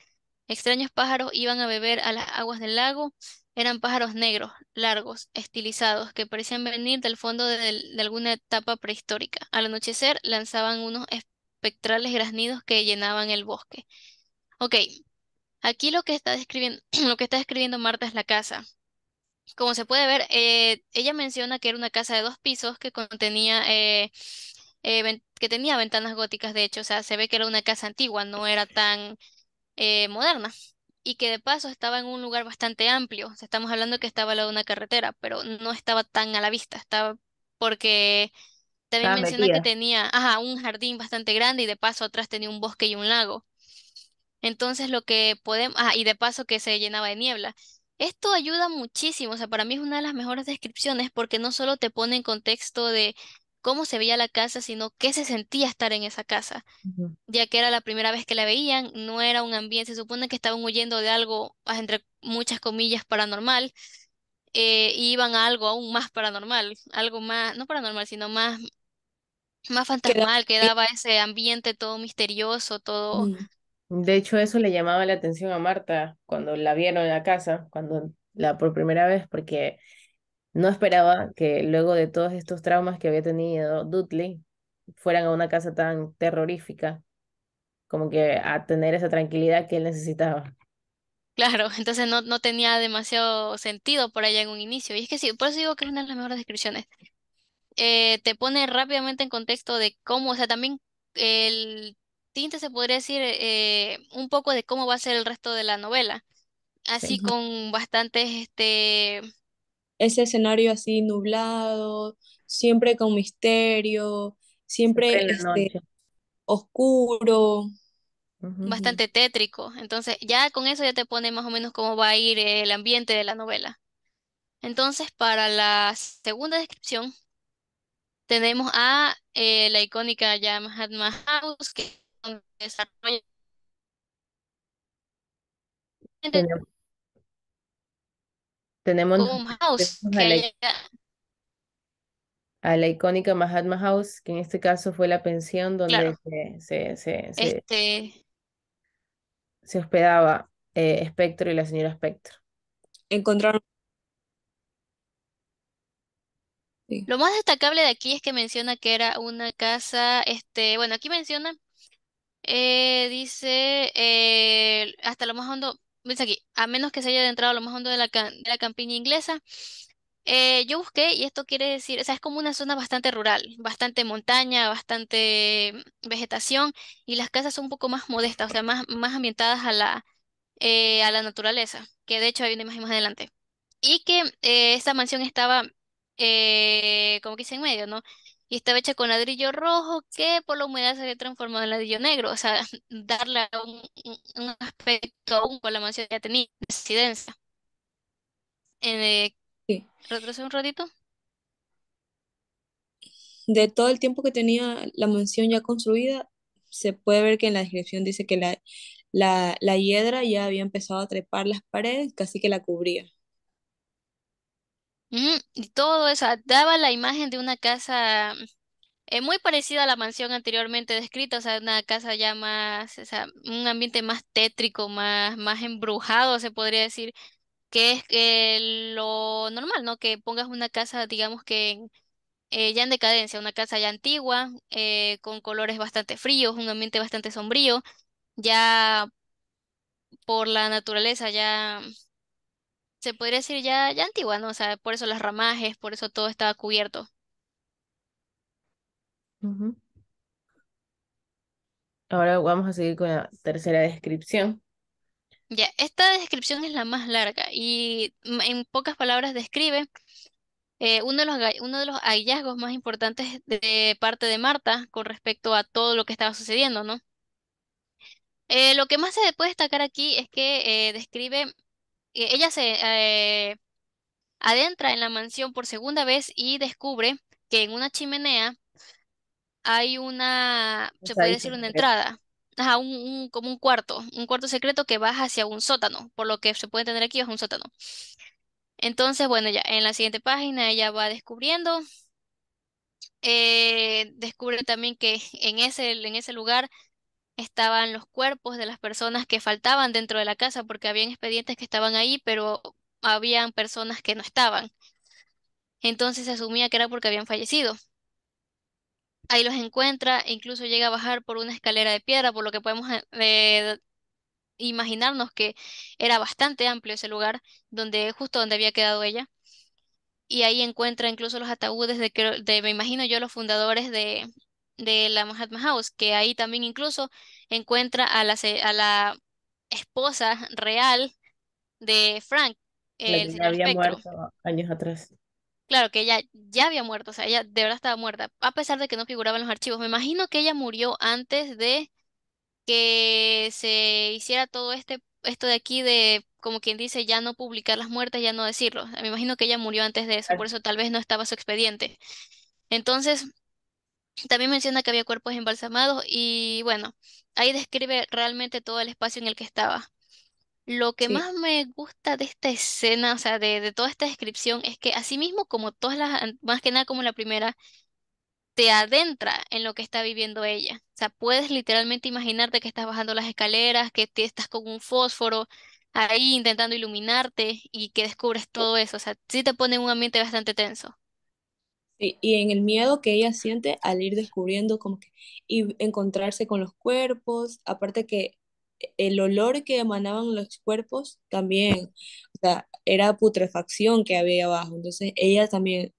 Extraños pájaros iban a beber a las aguas del lago. Eran pájaros negros, largos, estilizados, que parecían venir del fondo de alguna etapa prehistórica. Al anochecer lanzaban unos espectrales graznidos que llenaban el bosque. Ok, aquí lo que está describiendo, lo que está describiendo Marta es la casa. Como se puede ver, ella menciona que era una casa de 2 pisos que contenía, que tenía ventanas góticas, de hecho, o sea, se ve que era una casa antigua, no era tan moderna. Y que de paso estaba en un lugar bastante amplio. O sea, estamos hablando que estaba al lado de una carretera, pero no estaba tan a la vista. Estaba porque también Estaba menciona que metida. tenía, ajá, un jardín bastante grande y de paso atrás tenía un bosque y un lago. Entonces lo que podemos, y de paso que se llenaba de niebla. Esto ayuda muchísimo, o sea, para mí es una de las mejores descripciones porque no solo te pone en contexto de cómo se veía la casa, sino qué se sentía estar en esa casa, Ujú. ya que era la primera vez que la veían, no era un ambiente, se supone que estaban huyendo de algo, entre muchas comillas, paranormal, y iban a algo aún más paranormal, algo más, no paranormal, sino más Queda fantasmal, que ahí. daba ese ambiente todo misterioso, todo, Mm. De hecho, eso le llamaba la atención a Marta cuando la vieron en la casa, cuando la por primera vez, porque no esperaba que luego de todos estos traumas que había tenido Dudley, fueran a una casa tan terrorífica, como que a tener esa tranquilidad que él necesitaba. claro, entonces no tenía demasiado sentido por allá en un inicio. Y es que sí, por eso digo que es una de las mejores descripciones. Te pone rápidamente en contexto de cómo, o sea, también el tinte se podría decir un poco de cómo va a ser el resto de la novela, así Sí. Ujú. con bastantes, Ese escenario así nublado, siempre con misterio, Siempre siempre en la noche. oscuro. Ujú. Ujú. bastante tétrico. Entonces, ya con eso ya te pone más o menos cómo va a ir el ambiente de la novela. Entonces, para la segunda descripción, tenemos a la icónica ya Mahatma House, que es donde desarrolla Tenemos, tenemos, como House, tenemos que haya, a la icónica Mahatma House, que en este caso fue la pensión donde claro, este, se hospedaba Spectro y la señora Spectro. Encontraron. Sí. lo más destacable de aquí es que menciona que era una casa, bueno, aquí menciona, dice, hasta lo más hondo, dice aquí, a menos que se haya adentrado a lo más hondo de la campiña inglesa. Yo busqué y esto quiere decir, o sea, es como una zona bastante rural, bastante montaña, bastante vegetación y las casas son un poco más modestas, o sea, más ambientadas a la naturaleza, que de hecho hay una imagen más adelante. Y que esta mansión estaba, como que dice en medio, ¿no? Y estaba hecha con ladrillo rojo que por la humedad se había transformado en ladrillo negro, o sea, darle un aspecto aún con la mansión ya tenía residencia. Eh, Sí. retrocedo un ratito. De todo el tiempo que tenía la mansión ya construida, se puede ver que en la descripción dice que la hiedra ya había empezado a trepar las paredes, casi que la cubría. Ujú. Y todo eso daba la imagen de una casa muy parecida a la mansión anteriormente descrita, o sea, una casa ya más, o sea, un ambiente más tétrico, más embrujado, se podría decir, que es lo normal, ¿no? Que pongas una casa, digamos que ya en decadencia, una casa ya antigua, con colores bastante fríos, un ambiente bastante sombrío, ya por la naturaleza, ya se podría decir ya antigua, ¿no? O sea, por eso las ramajes, por eso todo estaba cubierto. Ujú. Ahora vamos a seguir con la tercera descripción. Ya, esta descripción es la más larga y en pocas palabras describe uno de los hallazgos más importantes de parte de Marta con respecto a todo lo que estaba sucediendo, ¿no? Lo que más se puede destacar aquí es que describe, ella adentra en la mansión por segunda vez y descubre que en una chimenea hay una, se puede Pasadito decir una secreto. entrada, ajá, como un cuarto secreto que baja hacia un sótano, por lo que se puede entender aquí es un sótano. Entonces, bueno, ya en la siguiente página ella va descubriendo, descubre también que en ese lugar estaban los cuerpos de las personas que faltaban dentro de la casa, porque habían expedientes que estaban ahí, pero habían personas que no estaban. Entonces se asumía que era porque habían fallecido. Ahí los encuentra e incluso llega a bajar por una escalera de piedra, por lo que podemos imaginarnos que era bastante amplio ese lugar, justo donde había quedado ella. Y ahí encuentra incluso los ataúdes me imagino yo, los fundadores de la Mahatma House, que ahí también incluso encuentra a la esposa real de Frank, La el que ya señor había Espectro. muerto años atrás. Claro que ella ya había muerto, o sea, ella de verdad estaba muerta, a pesar de que no figuraba en los archivos. Me imagino que ella murió antes de que se hiciera todo esto de aquí de, como quien dice, ya no publicar las muertes, ya no decirlo. Me imagino que ella murió antes de eso, por eso tal vez no estaba su expediente. Entonces, también menciona que había cuerpos embalsamados y bueno, ahí describe realmente todo el espacio en el que estaba. Lo que Sí, más me gusta de esta escena, o sea, de toda esta descripción, es que así mismo como todas más que nada como la primera, te adentra en lo que está viviendo ella. O sea, puedes literalmente imaginarte que estás bajando las escaleras, que estás con un fósforo ahí intentando iluminarte y que descubres todo eso. O sea, sí te pone en un ambiente bastante tenso. sí, y en el miedo que ella siente al ir descubriendo como que y encontrarse con los cuerpos, aparte que el olor que emanaban los cuerpos también, o sea, era putrefacción que había abajo, entonces ella también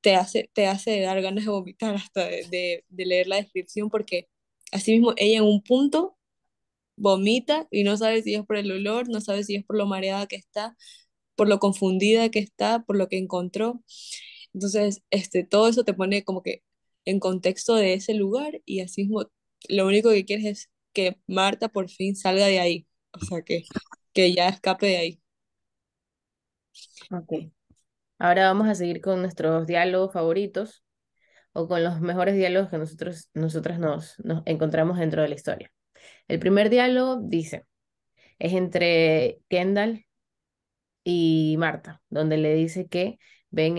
te hace dar ganas de vomitar hasta de leer la descripción porque así mismo ella en un punto vomita y no sabe si es por el olor, no sabe si es por lo mareada que está, por lo confundida que está, por lo que encontró. Entonces, todo eso te pone como que en contexto de ese lugar y así mismo lo único que quieres es que Marta por fin salga de ahí, o sea, que ya escape de ahí. Ok. Ahora vamos a seguir con nuestros diálogos favoritos o con los mejores diálogos que nosotras nos encontramos dentro de la historia. El primer diálogo dice, es entre Kendall y Marta, donde le dice que ven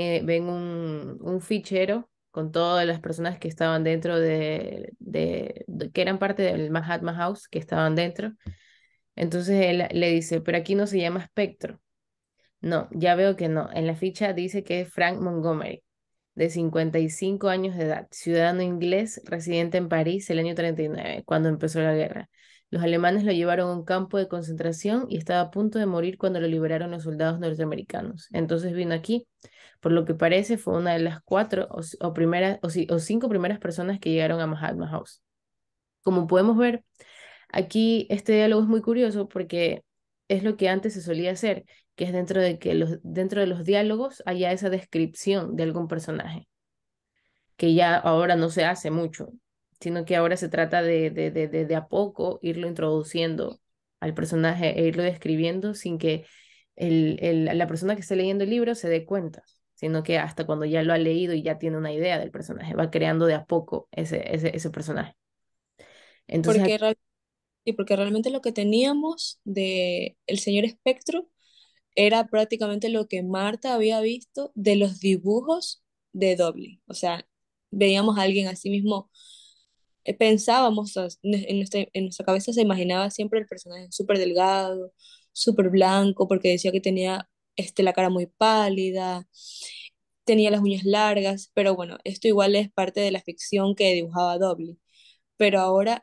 un fichero con todas las personas que estaban dentro que eran parte del Mahatma House, que estaban dentro. Entonces él le dice, pero aquí no se llama espectro. No, ya veo que no. En la ficha dice que es Frank Montgomery, de 55 años de edad, ciudadano inglés, residente en París el año 39, cuando empezó la guerra. Los alemanes lo llevaron a un campo de concentración y estaba a punto de morir cuando lo liberaron los soldados norteamericanos. Entonces vino aquí. Por lo que parece, fue una de las cuatro o cinco primeras personas que llegaron a Mahatma House. Como podemos ver, aquí este diálogo es muy curioso porque es lo que antes se solía hacer, que es dentro de los diálogos haya esa descripción de algún personaje, que ya ahora no se hace mucho, sino que ahora se trata de a poco irlo introduciendo al personaje e irlo describiendo sin que la persona que esté leyendo el libro se dé cuenta, sino que hasta cuando ya lo ha leído y ya tiene una idea del personaje, va creando de a poco ese personaje. Entonces, Porque, y porque realmente lo que teníamos de el señor Espectro era prácticamente lo que Marta había visto de los dibujos de Dobby. O sea, veíamos a alguien así mismo, pensábamos, o sea, en nuestra cabeza se imaginaba siempre el personaje súper delgado, súper blanco, porque decía que tenía la cara muy pálida, tenía las uñas largas, pero bueno, esto igual es parte de la ficción que dibujaba Dobby. Pero ahora,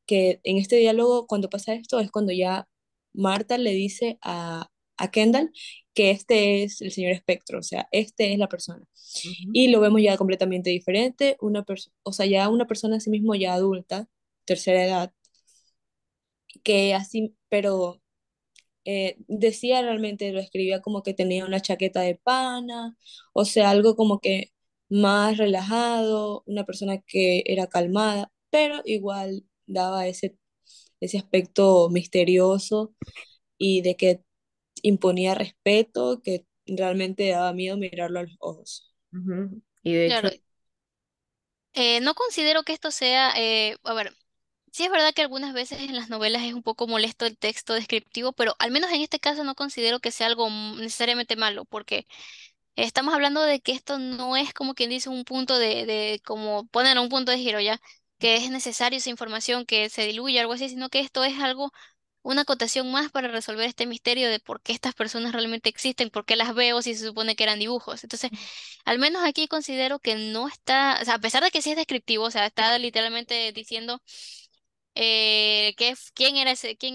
que en este diálogo, cuando pasa esto, es cuando ya Marta le dice a Kendall que este es el señor Espectro, o sea, este es la persona. ujú. Y lo vemos ya completamente diferente, o sea, ya una persona así mismo ya adulta, tercera edad, que así, pero decía realmente, lo escribía como que tenía una chaqueta de pana, o sea, algo como que más relajado, una persona que era calmada, pero igual daba ese aspecto misterioso y de que imponía respeto, que realmente daba miedo mirarlo a los ojos. Ujú. Y de Claro, hecho, no considero que esto sea, a ver, sí es verdad que algunas veces en las novelas es un poco molesto el texto descriptivo, pero al menos en este caso no considero que sea algo necesariamente malo, porque estamos hablando de que esto no es como quien dice un punto como poner un punto de giro ya, que es necesario esa información que se diluya, algo así, sino que esto es algo, una acotación más para resolver este misterio de por qué estas personas realmente existen, por qué las veo si se supone que eran dibujos. Entonces, al menos aquí considero que no está, o sea, a pesar de que sí es descriptivo, o sea, está literalmente diciendo quién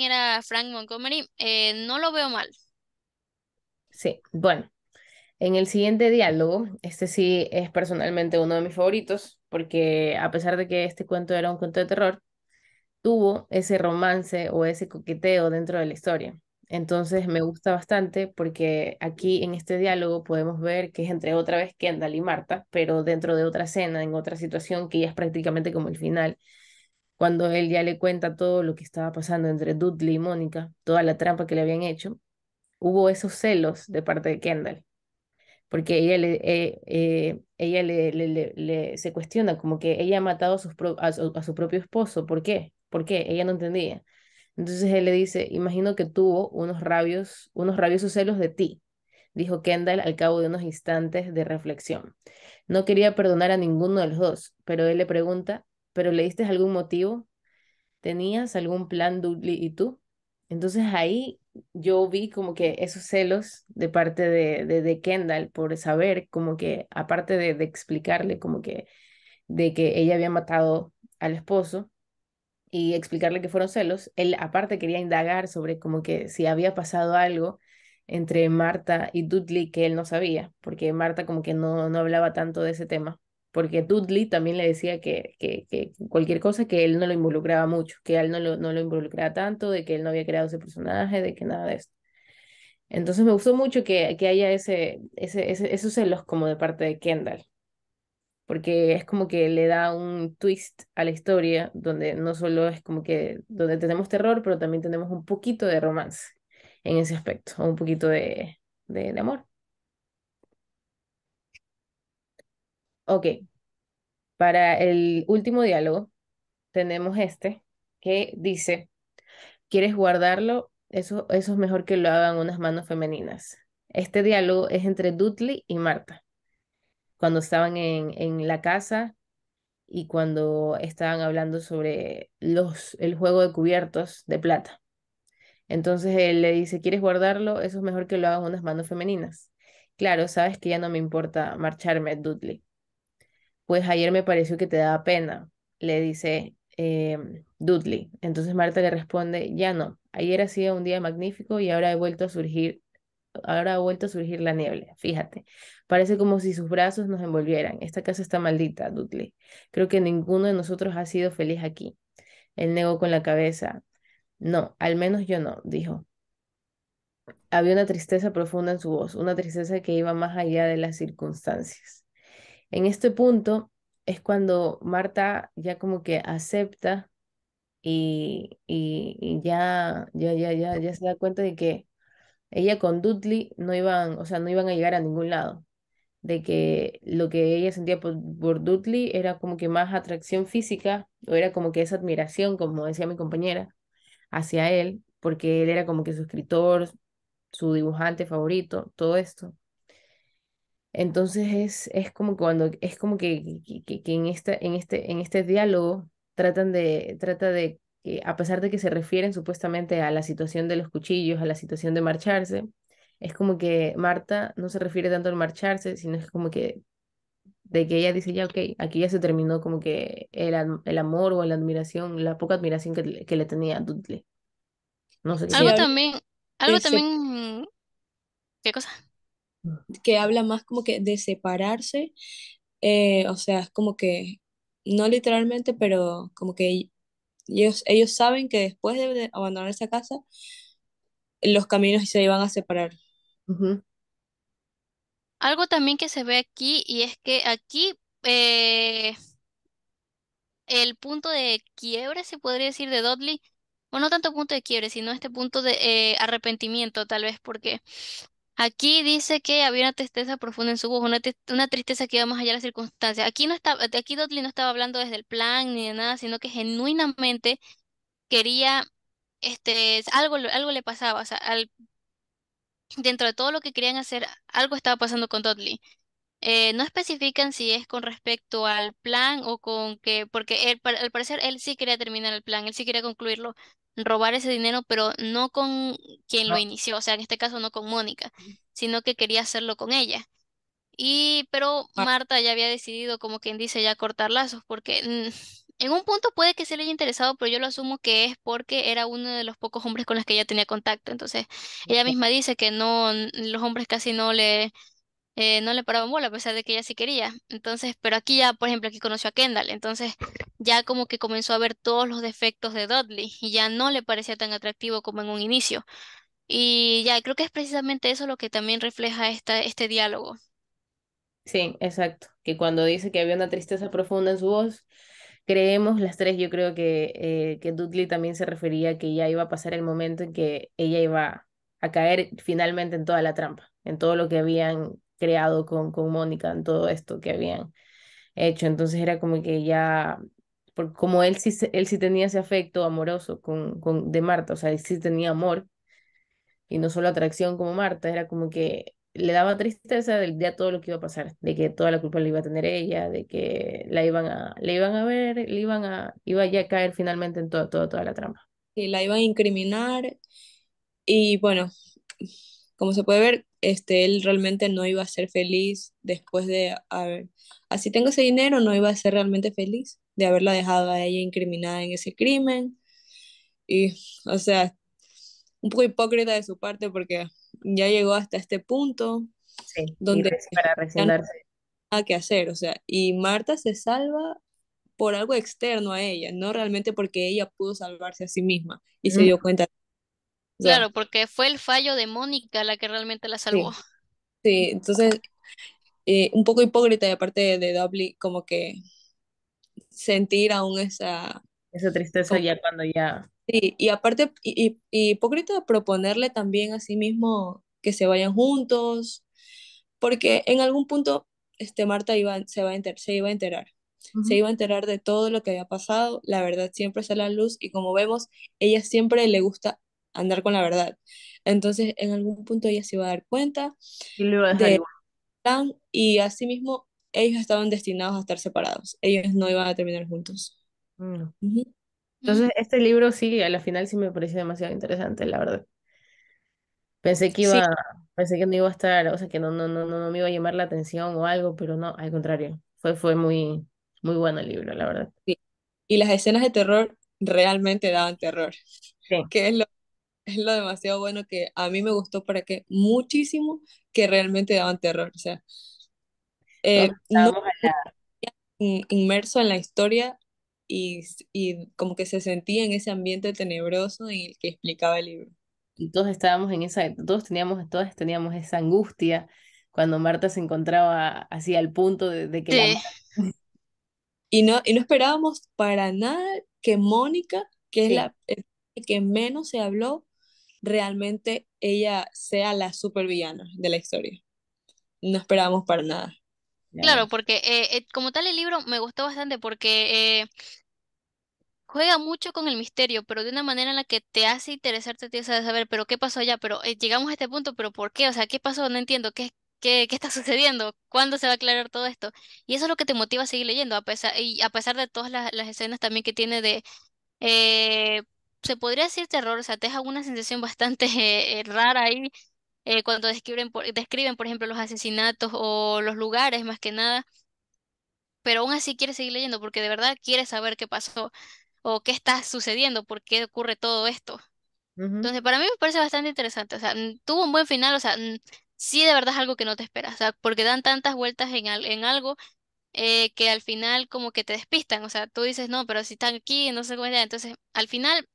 era Frank Montgomery, no lo veo mal. sí, bueno, en el siguiente diálogo, este sí es personalmente uno de mis favoritos, porque a pesar de que este cuento era un cuento de terror, tuvo ese romance o ese coqueteo dentro de la historia. Entonces me gusta bastante porque aquí en este diálogo podemos ver que es entre otra vez Kendall y Marta, pero dentro de otra escena, en otra situación que ya es prácticamente como el final, cuando él ya le cuenta todo lo que estaba pasando entre Dudley y Mónica, toda la trampa que le habían hecho, hubo esos celos de parte de Kendall porque ella se cuestiona como que ella ha matado a, a su propio esposo. ¿Por qué? ¿Por qué? Ella no entendía. Entonces él le dice, imagino que tuvo unos rabiosos celos de ti, dijo Kendall al cabo de unos instantes de reflexión. No quería perdonar a ninguno de los dos, pero él le pregunta, ¿pero le diste algún motivo? ¿Tenías algún plan, Dudley y tú? Entonces ahí yo vi como que esos celos de parte de Kendall por saber como que, aparte de explicarle como que, de que ella había matado al esposo y explicarle que fueron celos, él aparte quería indagar sobre como que si había pasado algo entre Marta y Dudley que él no sabía, porque Marta como que no hablaba tanto de ese tema, porque Dudley también le decía que cualquier cosa que él no lo involucraba mucho, que a él no lo involucraba tanto, de que él no había creado ese personaje, de que nada de esto. Entonces me gustó mucho que haya esos celos como de parte de Kendall porque es como que le da un twist a la historia donde no solo es como que donde tenemos terror, pero también tenemos un poquito de romance en ese aspecto, o un poquito de amor. Ok, para el último diálogo tenemos este que dice, ¿quieres guardarlo? Eso es mejor que lo hagan unas manos femeninas. Este diálogo es entre Dudley y Marta, cuando estaban en la casa y cuando estaban hablando sobre el juego de cubiertos de plata. Entonces él le dice, ¿quieres guardarlo? Eso es mejor que lo hagan unas manos femeninas. Claro, sabes que ya no me importa marcharme, Dudley. Pues ayer me pareció que te daba pena, le dice Dudley. Entonces Marta le responde, ya no, ayer ha sido un día magnífico y ahora ha vuelto a surgir la niebla, fíjate. Parece como si sus brazos nos envolvieran. Esta casa está maldita, Dudley. Creo que ninguno de nosotros ha sido feliz aquí. Él negó con la cabeza. No, al menos yo no, dijo. Había una tristeza profunda en su voz, una tristeza que iba más allá de las circunstancias. En este punto es cuando Marta ya como que acepta y ya se da cuenta de que ella con Dudley no iban, o sea, no iban a llegar a ningún lado, de que lo que ella sentía por Dudley era como que más atracción física, o era como que esa admiración, como decía mi compañera, hacia él, porque él era como que su escritor, su dibujante favorito, todo esto. Entonces es como cuando, es como que en este diálogo trata de que, a pesar de que se refieren supuestamente a la situación de los cuchillos, a la situación de marcharse, es como que Marta no se refiere tanto al marcharse, sino es como que de que ella dice, ya, ok, aquí ya se terminó como que el amor o la admiración, la poca admiración que le tenía a Dudley. No sé qué Sí, Algo habla piensas. también, de algo también, ¿qué cosa? que habla más como que de separarse, o sea, es como que, no literalmente, pero como que ellos saben que después de abandonar esa casa, los caminos se iban a separar. Ujú, Algo también que se ve aquí y es que aquí el punto de quiebre, se podría decir, de Dudley, o no tanto punto de quiebre, sino este punto de arrepentimiento, tal vez, porque Aquí dice que había una tristeza profunda en su voz, una tristeza que iba más allá de las circunstancias. Aquí no estaba, aquí Dudley no estaba hablando desde el plan ni de nada, sino que genuinamente quería, algo le pasaba, o sea, dentro de todo lo que querían hacer, algo estaba pasando con Dudley. No especifican si es con respecto al plan o con que, porque él, al parecer él sí quería terminar el plan, él sí quería concluirlo, robar ese dinero, pero no con quien lo No. inició, o sea, en este caso no con Mónica, sino que quería hacerlo con ella. Pero Ah, Marta ya había decidido, como quien dice, ya cortar lazos, porque en un punto puede que se le haya interesado, pero yo lo asumo que es porque era uno de los pocos hombres con los que ella tenía contacto. Entonces, ella misma dice que no, los hombres casi no le paraban bola, a pesar de que ella sí quería. Entonces, pero aquí ya, por ejemplo, aquí conoció a Kendall, entonces ya como que comenzó a ver todos los defectos de Dudley y ya no le parecía tan atractivo como en un inicio. Y ya creo que es precisamente eso lo que también refleja este diálogo. Sí, exacto. Que cuando dice que había una tristeza profunda en su voz, creemos las tres, yo creo que Dudley también se refería a que ya iba a pasar el momento en que ella iba a caer finalmente en toda la trampa, en todo lo que habían creado con Mónica, en todo esto que habían hecho. Entonces era como que ya, como él sí, él sí tenía ese afecto amoroso de Marta, o sea, él sí tenía amor y no solo atracción como Marta, era como que le daba tristeza del día todo lo que iba a pasar, de que toda la culpa la iba a tener ella, de que le iban a ver, iba ya a caer finalmente en toda la trama. y la iban a incriminar y bueno, como se puede ver, él realmente no iba a ser feliz después de haber, así tengo ese dinero, no iba a ser realmente feliz de haberla dejado a ella incriminada en ese crimen. Y, o sea, un poco hipócrita de su parte porque ya llegó hasta este punto Sí, y donde para ya no hay resignarse. nada que hacer, o sea, y Marta se salva por algo externo a ella, no realmente porque ella pudo salvarse a sí misma y se Ujú. dio cuenta. O sea, Claro, porque fue el fallo de Mónica la que realmente la salvó. sí, sí, entonces un poco hipócrita de parte de Dudley, como que sentir aún esa, Esa tristeza como, ya cuando ya... sí, y aparte, y hipócrita proponerle también a sí mismo que se vayan juntos, porque en algún punto Marta se iba a enterar. Se Ujú. iba a enterar de todo lo que había pasado, la verdad siempre sale a la luz y como vemos, ella siempre le gusta andar con la verdad. Entonces, en algún punto ella se iba a dar cuenta Y lo iba a dejar del igual. plan y asimismo ellos estaban destinados a estar separados. Ellos no iban a terminar juntos. Mm. Ujú. Mm, Entonces, este libro sí, a la final sí me pareció demasiado interesante, la verdad. Pensé que Sí, iba, pensé que no iba a estar, o sea, que no me iba a llamar la atención o algo, pero no, al contrario. Fue muy bueno el libro, la verdad. sí. Y las escenas de terror realmente daban terror, Sí. que es lo demasiado bueno que a mí me gustó para que muchísimo que realmente daban terror. O sea, Todos no estábamos, inmerso en la historia y como que se sentía en ese ambiente tenebroso en el que explicaba el libro. y todos estábamos en esa, todos teníamos esa angustia cuando Marta se encontraba así al punto de que la... sí, Y no esperábamos para nada que Mónica, que es Sí, la que menos se habló, realmente ella sea la supervillana de la historia. No esperábamos para nada. ya, claro, porque como tal el libro me gustó bastante porque juega mucho con el misterio, pero de una manera en la que te hace interesarte, te hace saber, pero ¿qué pasó allá? Pero llegamos a este punto, pero ¿por qué? O sea, ¿qué pasó? No entiendo, ¿qué está sucediendo? ¿Cuándo se va a aclarar todo esto? Y eso es lo que te motiva a seguir leyendo, a pesar de todas las escenas también que tiene eh, se podría decir terror, o sea, te deja una sensación bastante rara ahí cuando describen, por ejemplo, los asesinatos o los lugares más que nada, pero aún así quieres seguir leyendo porque de verdad quieres saber qué pasó o qué está sucediendo, por qué ocurre todo esto. ujú, Entonces, para mí me parece bastante interesante, o sea, tuvo un buen final, o sea, sí de verdad es algo que no te esperas, o sea, porque dan tantas vueltas en algo que al final como que te despistan, o sea, tú dices, no, pero si están aquí, no sé cómo es, entonces al final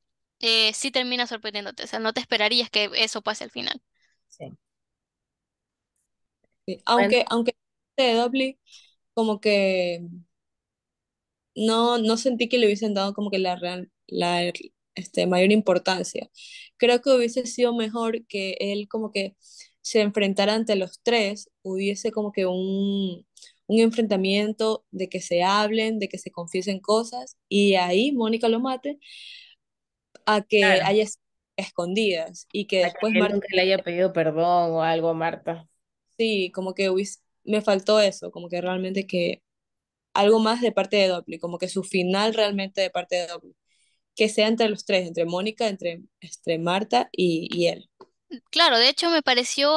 sí termina sorprendiéndote, o sea, no te esperarías que eso pase al final. sí. Sí. Bueno, Aunque de Dudley, como que no sentí que le hubiesen dado como que mayor importancia. Creo que hubiese sido mejor que él como que se enfrentara ante los tres, hubiese como que un enfrentamiento de que se hablen, de que se confiesen cosas, y ahí Mónica lo mate a que Claro, haya escondidas y que a que después él Marta, nunca le haya pedido perdón o algo a Marta. sí, como que me faltó eso, como que realmente que algo más de parte de Doppler, como que su final realmente de parte de Doppler, que sea entre los tres, entre Mónica, entre Marta y él. Claro, de hecho me pareció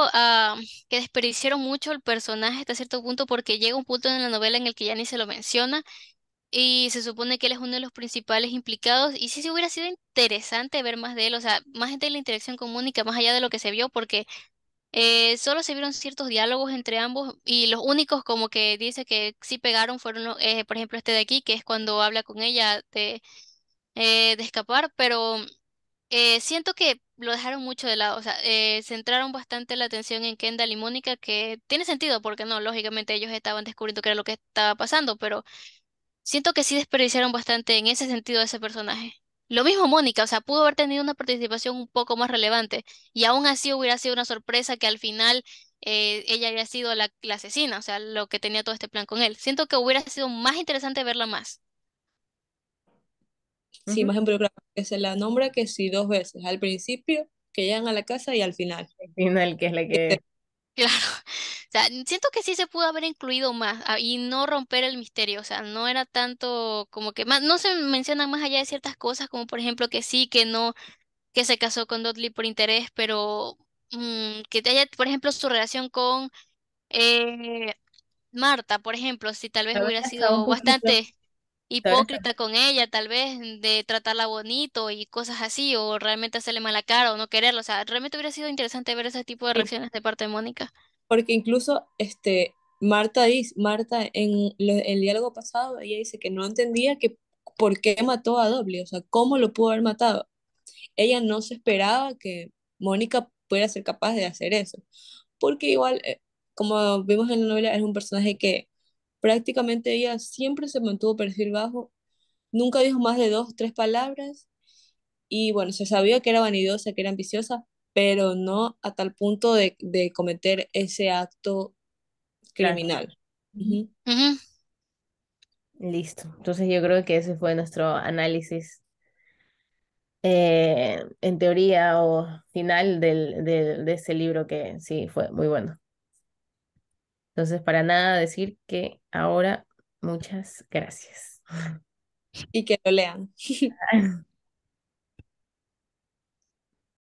que desperdiciaron mucho el personaje hasta cierto punto porque llega un punto en la novela en el que ya ni se lo menciona y se supone que él es uno de los principales implicados y sí, sí hubiera sido interesante ver más de él, o sea, más de la interacción con Mónica, más allá de lo que se vio, porque solo se vieron ciertos diálogos entre ambos y los únicos como que dice que sí pegaron fueron, por ejemplo, este de aquí, que es cuando habla con ella de escapar, pero siento que lo dejaron mucho de lado, o sea, centraron bastante la atención en Kendall y Mónica, que tiene sentido porque no, lógicamente ellos estaban descubriendo qué era lo que estaba pasando, pero siento que sí desperdiciaron bastante en ese sentido a ese personaje. Lo mismo Mónica, o sea, pudo haber tenido una participación un poco más relevante y aún así hubiera sido una sorpresa que al final ella haya sido la asesina, o sea, lo que tenía todo este plan con él. Siento que hubiera sido más interesante verla más. Sí, Ujú. más involucrada, que se la nombra que sí dos veces, al principio, que llegan a la casa y al final. Al final, que es la que... Claro, o sea, siento que sí se pudo haber incluido más y no romper el misterio, o sea, no era tanto como que más, no se menciona más allá de ciertas cosas, como por ejemplo que sí, que no, que se casó con Dudley por interés, pero que te haya, por ejemplo, su relación con eh, Marta, por ejemplo, si tal vez Tal vez hubiera hasta un sido poquito, bastante tal vez hipócrita con ella, tal vez de tratarla bonito y cosas así, o realmente hacerle mala cara o no quererlo, o sea, realmente hubiera sido interesante ver ese tipo de Sí, reacciones de parte de Mónica. porque incluso Marta en el diálogo pasado, ella dice que no entendía que por qué mató a Doble, o sea, cómo lo pudo haber matado. Ella no se esperaba que Mónica pudiera ser capaz de hacer eso, porque igual, como vimos en la novela, es un personaje que prácticamente ella siempre se mantuvo perfil bajo, nunca dijo más de dos, tres palabras, y bueno, se sabía que era vanidosa, que era ambiciosa, pero no a tal punto de cometer ese acto claro. criminal. Ujú. Ujú. Ujú. Listo. Entonces yo creo que ese fue nuestro análisis en teoría o final de ese libro que sí fue muy bueno. Entonces, para nada decir que ahora muchas gracias. Y que lo lean.